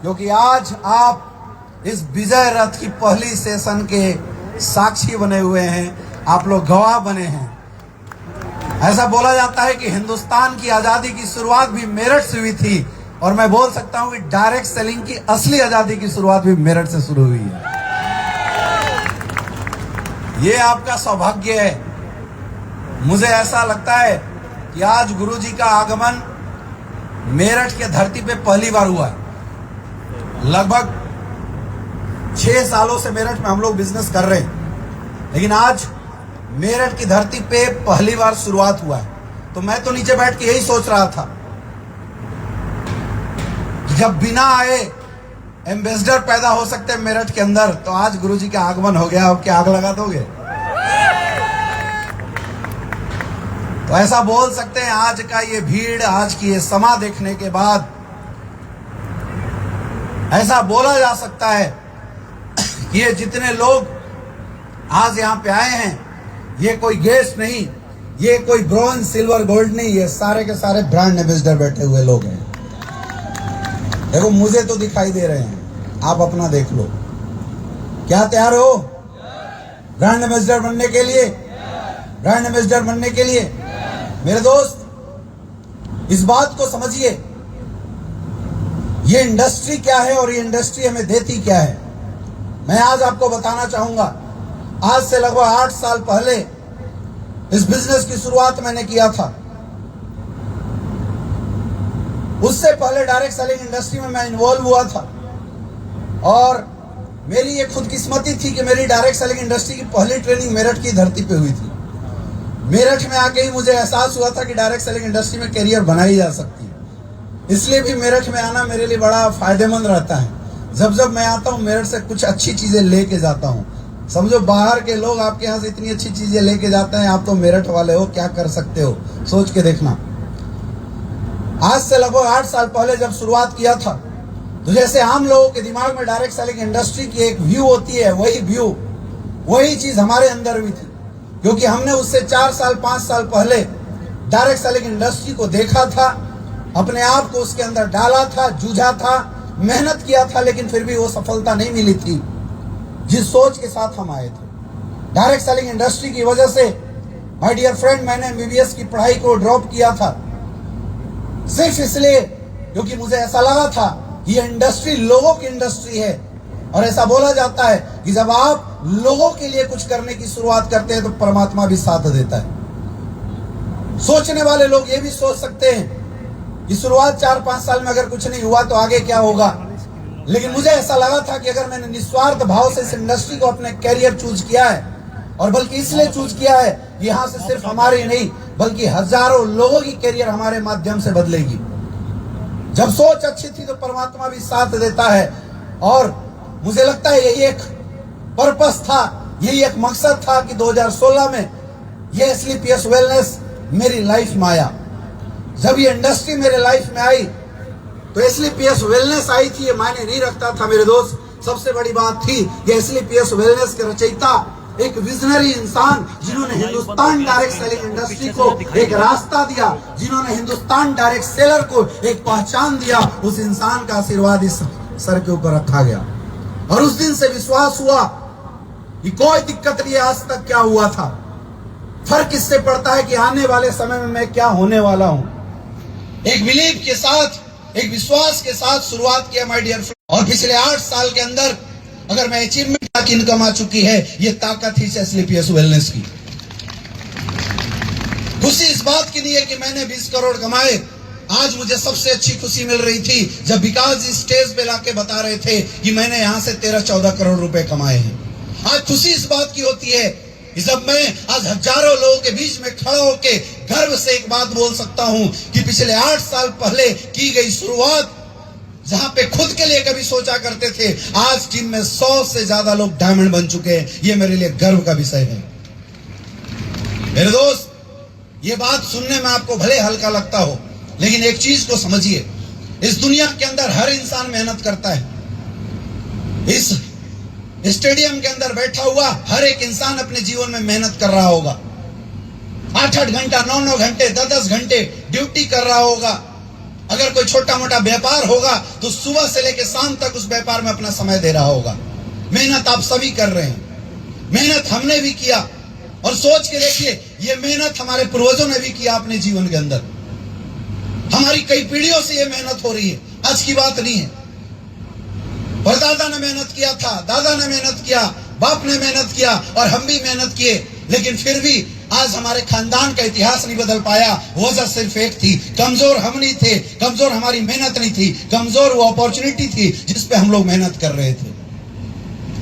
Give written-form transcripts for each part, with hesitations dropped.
क्योंकि आज आप इस विजय रथ की पहली सेशन के साक्षी बने हुए हैं, आप लोग गवाह बने हैं। ऐसा बोला जाता है कि हिंदुस्तान की आजादी की शुरुआत भी मेरठ से हुई थी, और मैं बोल सकता हूं कि डायरेक्ट सेलिंग की असली आजादी की शुरुआत भी मेरठ से शुरू हुई है। ये आपका सौभाग्य है। मुझे ऐसा लगता है कि आज गुरुजी का आगमन मेरठ के धरती पे पहली बार हुआ है। लगभग 6 सालों से मेरठ में हम लोग बिजनेस कर रहे हैं, लेकिन आज मेरठ की धरती पे पहली बार शुरुआत हुआ है। तो मैं तो नीचे बैठ के यही सोच रहा था कि जब बिना आए एम्बेसडर पैदा हो सकते हैं मेरठ के अंदर, तो आज गुरुजी का आगमन हो गया, अब क्या आग लगा दोगे? तो ऐसा बोल सकते हैं आज का ये भीड़, आज की ये समा देखने के बाद ऐसा बोला जा सकता है कि ये जितने लोग आज यहां पे आए हैं, ये कोई गेस्ट नहीं, ये कोई ब्रॉन्ज सिल्वर गोल्ड नहीं, ये सारे के सारे ब्रांड एम्बेसडर बैठे हुए लोग हैं। देखो मुझे तो दिखाई दे रहे हैं, आप अपना देख लो। क्या तैयार हो ब्रांड एम्बेसडर बनने के लिए? ब्रांड एम्बेसडर बनने के लिए मेरे दोस्त इस बात को समझिए, ये इंडस्ट्री क्या है और ये इंडस्ट्री हमें देती क्या है। मैं आज आपको बताना चाहूंगा, आज से लगभग 8 साल पहले इस बिजनेस की शुरुआत मैंने किया था। उससे पहले डायरेक्ट सेलिंग इंडस्ट्री में मैं इन्वॉल्व हुआ था, और मेरी ये खुदकिस्मती थी कि मेरी डायरेक्ट सेलिंग इंडस्ट्री की पहली ट्रेनिंग मेरठ की धरती पे हुई थी। मेरठ में आके ही मुझे एहसास हुआ था कि डायरेक्ट सेलिंग इंडस्ट्री में करियर बनाई जा सकती है। इसलिए भी मेरठ में आना मेरे लिए बड़ा फायदेमंद रहता है। जब जब मैं आता हूँ मेरठ से कुछ अच्छी चीजें लेके जाता हूँ। समझो बाहर के लोग आपके यहाँ से इतनी अच्छी चीजें लेके जाते हैं, आप तो मेरठ वाले हो, क्या कर सकते हो, सोच के देखना। आज से लगभग 8 साल पहले जब शुरुआत किया था, तो जैसे आम लोगों के दिमाग में डायरेक्ट सेलिंग इंडस्ट्री की एक व्यू होती है, वही चीज हमारे अंदर भी थी, क्योंकि हमने उससे 4 साल 5 साल पहले डायरेक्ट सेलिंग इंडस्ट्री को देखा था, अपने आप को उसके अंदर डाला था, जूझा था, मेहनत किया था, लेकिन फिर भी वो सफलता नहीं मिली थी जिस सोच के साथ हम आए थे। डायरेक्ट सेलिंग इंडस्ट्री की वजह से माय डियर फ्रेंड, मैंने MBBS की पढ़ाई को ड्रॉप किया था, सिर्फ इसलिए क्योंकि मुझे ऐसा लगा था कि ये इंडस्ट्री लोगों की इंडस्ट्री है, और ऐसा बोला जाता है कि जब आप लोगों के लिए कुछ करने की शुरुआत करते हैं तो परमात्मा भी साथ देता है। सोचने वाले लोग ये भी सोच सकते हैं कि शुरुआत 4-5 साल में अगर कुछ नहीं हुआ तो आगे क्या होगा, लेकिन मुझे ऐसा लगा था कि अगर मैंने निस्वार्थ भाव से इस इंडस्ट्री को अपने कैरियर चूज किया है, और बल्कि इसलिए चूज किया है कि यहाँ से सिर्फ हमारी नहीं बल्कि हजारों लोगों की कैरियर हमारे माध्यम से बदलेगी। जब सोच अच्छी थी तो परमात्मा भी साथ देता है, और मुझे लगता है यही एक पर्पस था, यही एक मकसद था कि 2016 में ये SLPS वेलनेस मेरी लाइफ में आया। जब ये इंडस्ट्री मेरे लाइफ में आई तो SLPS वेलनेस आई थी, ये मायने नहीं रखता था मेरे दोस्त। सबसे बड़ी बात थी ये SLPS वेलनेस के रचयिता एक विजनरी इंसान, जिन्होंने हिंदुस्तान डायरेक्ट सेलिंग इंडस्ट्री को एक रास्ता दिया, जिन्होंने हिंदुस्तान डायरेक्ट सेलर को एक पहचान दिया, उस इंसान का आशीर्वाद इस सर के ऊपर रखा गया। और उस दिन से विश्वास हुआ कि कोई दिक्कत नहीं, आज तक क्या हुआ था। फर्क इससे पड़ता है कि आने वाले समय में मैं क्या होने वाला हूं। एक बिलीव के साथ, एक विश्वास के साथ शुरुआत किया माय डियर फ्रेंड, और पिछले 8 साल के अंदर अगर मैं अचीवमेंट की इनकम आ चुकी है, ये ताकत ही SLPS वेलनेस की। खुशी इस बात की नहीं है कि मैंने 20 करोड़ कमाए। आज मुझे सबसे अच्छी खुशी मिल रही थी जब विकास जी स्टेज पे लाके बता रहे थे कि मैंने यहां से 13-14 करोड़ रुपए कमाए हैं। आज खुशी इस बात की होती है कि जब मैं आज हजारों लोगों के बीच में खड़ा होके गर्व से एक बात बोल सकता हूं कि पिछले 8 साल पहले की गई शुरुआत, जहां पे खुद के लिए कभी सोचा करते थे, आज टीम में 100 से ज्यादा लोग डायमंड बन चुके हैं। ये मेरे लिए गर्व का विषय है। मेरे दोस्त, ये बात सुनने में आपको भले हल्का लगता हो, लेकिन एक चीज को समझिए, इस दुनिया के अंदर हर इंसान मेहनत करता है। इस स्टेडियम के अंदर बैठा हुआ हर एक इंसान अपने जीवन में मेहनत कर रहा होगा, 8-8 घंटा, 9-9 घंटे, 10-10 घंटे ड्यूटी कर रहा होगा। अगर कोई छोटा मोटा व्यापार होगा तो सुबह से लेकर शाम तक उस व्यापार में अपना समय दे रहा होगा। मेहनत आप सभी कर रहे हैं, मेहनत हमने भी किया, और सोच के देखिए ये मेहनत हमारे पूर्वजों ने भी किया अपने जीवन के अंदर। हमारी कई पीढ़ियों से ये मेहनत हो रही है, आज की बात नहीं है। परदादा ने मेहनत किया था, दादा ने मेहनत किया, बाप ने मेहनत किया, और हम भी मेहनत किए, लेकिन फिर भी आज हमारे खानदान का इतिहास नहीं बदल पाया। वजह सिर्फ एक थी, कमजोर हम नहीं थे, कमजोर हमारी मेहनत नहीं थी, कमजोर वो अपॉर्चुनिटी थी जिस पे हम लोग मेहनत कर रहे थे।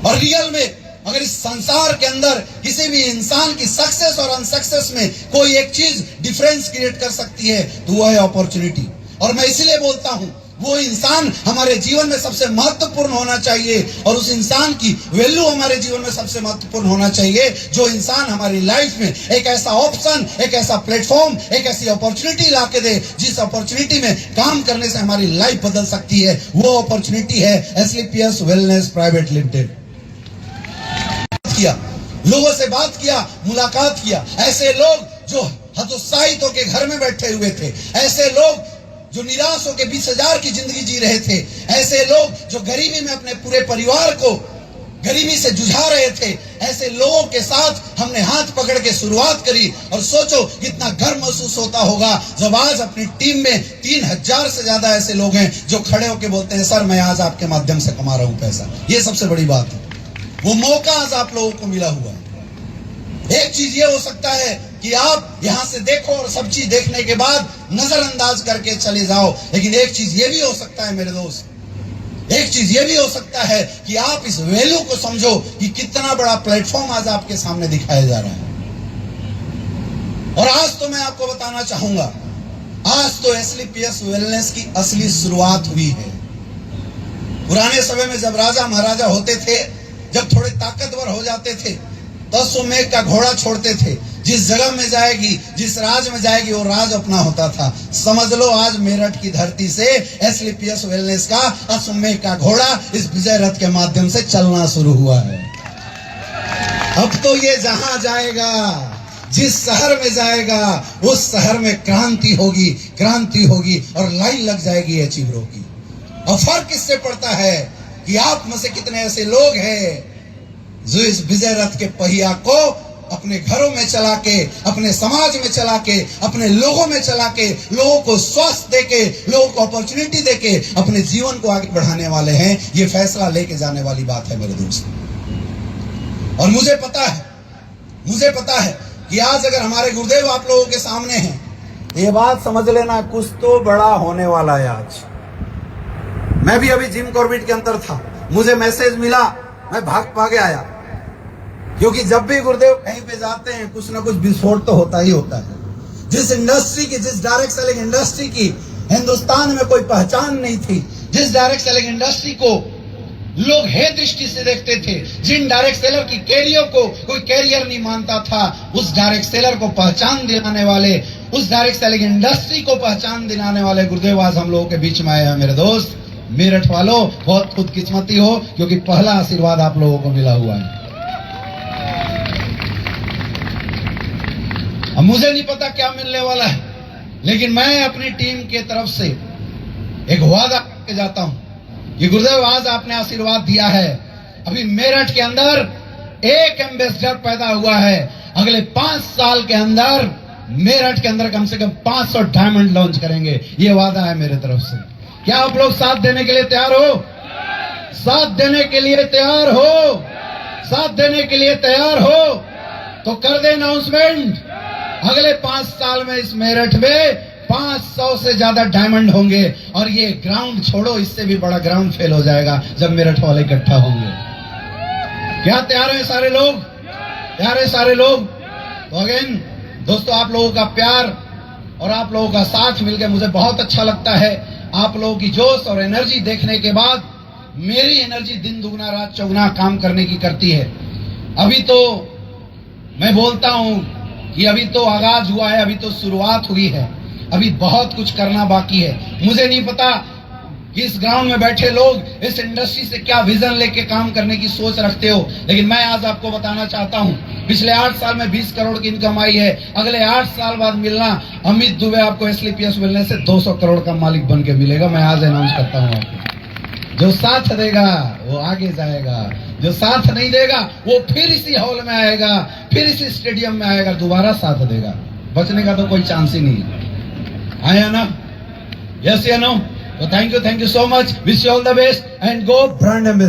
और रियल में अगर इस संसार के अंदर किसी भी इंसान की सक्सेस और अनसक्सेस में कोई एक चीज डिफरेंस क्रिएट कर सकती है तो वो है अपॉर्चुनिटी। और मैं इसलिए बोलता हूं वो इंसान हमारे जीवन में सबसे महत्वपूर्ण होना चाहिए, और उस इंसान की वैल्यू हमारे जीवन में सबसे महत्वपूर्ण होना चाहिए जो इंसान हमारी लाइफ में एक ऐसा ऑप्शन, एक ऐसा प्लेटफॉर्म, एक ऐसी अपॉर्चुनिटी ला के दे जिस अपॉर्चुनिटी में काम करने से हमारी लाइफ बदल सकती है। वो अपॉर्चुनिटी है एसलीपीएस वेलनेस प्राइवेट लिमिटेड। किया, लोगों से बात किया, मुलाकात किया, ऐसे लोग जो हतोत्साहित होकर घर में बैठे हुए थे, ऐसे लोग जो निराश होकर 20,000 की जिंदगी जी रहे थे, ऐसे लोग जो गरीबी में अपने पूरे परिवार को गरीबी से जुझा रहे थे, ऐसे लोगों के साथ हमने हाथ पकड़ के शुरुआत करी। और सोचो कितना गर्व महसूस होता होगा जब आज अपनी टीम में 3,000 से ज्यादा ऐसे लोग हैं जो खड़े होकर बोलते हैं सर मैं आज आपके माध्यम से कमा रहा हूं पैसा। ये सबसे बड़ी बात है, वो मौका आज आप लोगों को मिला हुआ है। एक चीज ये हो सकता है कि आप यहां से देखो और सब चीज देखने के बाद नजरअंदाज करके चले जाओ, लेकिन एक चीज ये भी हो सकता है मेरे दोस्त, एक चीज ये भी हो सकता है कि आप इस वैल्यू को समझो कि कितना बड़ा प्लेटफॉर्म आज आपके सामने दिखाया जा रहा है। और आज तो मैं आपको बताना चाहूंगा, आज तो एसलीपीएस वेलनेस की असली शुरुआत हुई है। पुराने समय में जब राजा महाराजा होते थे, जब थोड़े ताकतवर हो जाते थे तो अश्वमेध का घोड़ा छोड़ते थे, जिस जगह में जाएगी, जिस राज में जाएगी वो राज अपना होता था। समझ लो आज मेरठ की धरती से एसलीपीएस वेलनेस का अश्वमेध का घोड़ा इस विजय रथ के माध्यम से चलना शुरू हुआ है। अब तो ये जहां जाएगा, जिस शहर में जाएगा, उस शहर में क्रांति होगी, क्रांति होगी और लाइन लग जाएगी अचीवरों की। और फर्क किससे पड़ता है कि आप में से कितने ऐसे लोग हैं जो इस विजय रथ के पहिया को अपने घरों में चला के, अपने समाज में चला के, अपने लोगों में चला के, लोगों को स्वास्थ्य देके, लोगों को अपॉर्चुनिटी देके अपने जीवन को आगे बढ़ाने वाले हैं। ये फैसला लेके जाने वाली बात है मेरे दोस्त। और मुझे पता है कि आज अगर हमारे गुरुदेव आप लोगों के सामने हैं, ये बात समझ लेना कुछ तो बड़ा होने वाला है आज। मैं भी अभी जिम कॉर्बेट के अंदर था, मुझे मैसेज मिला, मैं भाग आया, क्योंकि जब भी गुरुदेव कहीं पे जाते हैं कुछ ना कुछ विस्फोट तो होता ही होता है। जिस इंडस्ट्री की, जिस डायरेक्ट सेलिंग इंडस्ट्री की हिंदुस्तान में कोई पहचान नहीं थी, जिस डायरेक्ट सेलिंग इंडस्ट्री को लोग हे दृष्टि से देखते थे, जिन डायरेक्ट सेलर की कैरियर को कोई कैरियर नहीं मानता था, उस डायरेक्ट सेलर को पहचान दिलाने वाले, उस डायरेक्ट सेलिंग इंडस्ट्री को पहचान दिलाने वाले गुरुदेव आज हम लोगों के बीच में आए हैं। मेरे दोस्त मेरठ वालों बहुत खुदकिस्मती हो, क्योंकि पहला आशीर्वाद आप लोगों को मिला हुआ है। अब मुझे नहीं पता क्या मिलने वाला है, लेकिन मैं अपनी टीम के तरफ से एक वादा करके जाता हूं कि गुरुदेव आज आपने आशीर्वाद दिया है, अभी मेरठ के अंदर एक एम्बेसडर पैदा हुआ है, अगले 5 साल के अंदर मेरठ के अंदर कम से कम 500 डायमंड लॉन्च करेंगे। ये वादा है मेरे तरफ से। क्या आप लोग साथ देने के लिए तैयार हो? साथ देने के लिए तैयार हो? साथ देने के लिए तैयार हो तो कर दे अनाउंसमेंट। अगले 5 साल में इस मेरठ में 500 से ज्यादा डायमंड होंगे, और ये ग्राउंड छोड़ो, इससे भी बड़ा ग्राउंड फेल हो जाएगा जब मेरठ वाले इकट्ठा होंगे। क्या तैयार हैं सारे लोग? तैयार हैं सारे लोग? तो अगेन दोस्तों, आप लोगों का प्यार और आप लोगों का साथ मिलकर मुझे बहुत अच्छा लगता है। आप लोगों की जोश और एनर्जी देखने के बाद मेरी एनर्जी दिन दुगना रात चौगुना काम करने की करती है। अभी तो मैं बोलता हूं कि अभी तो आगाज हुआ है, अभी तो शुरुआत हुई है, अभी बहुत कुछ करना बाकी है। मुझे नहीं पता कि इस ग्राउंड में बैठे लोग इस इंडस्ट्री से क्या विजन लेके काम करने की सोच रखते हो, लेकिन मैं आज आपको बताना चाहता हूं, पिछले 8 साल में 20 करोड़ की इनकम आई है। अगले 8 साल बाद मिलना, अमित दुबे आपको एसलीपीएस मिलने से 200 करोड़ का मालिक बन के मिलेगा। मैं आज अनाउंस करता हूं आपको। जो साथ देगा वो आगे जाएगा, जो साथ नहीं देगा वो फिर इसी हॉल में आएगा, फिर इसी स्टेडियम में आएगा, दोबारा साथ देगा। बचने का तो कोई चांस ही नहीं। आया ना? यस या नो? तो thank you so much, wish you all the best and go brand ambassador.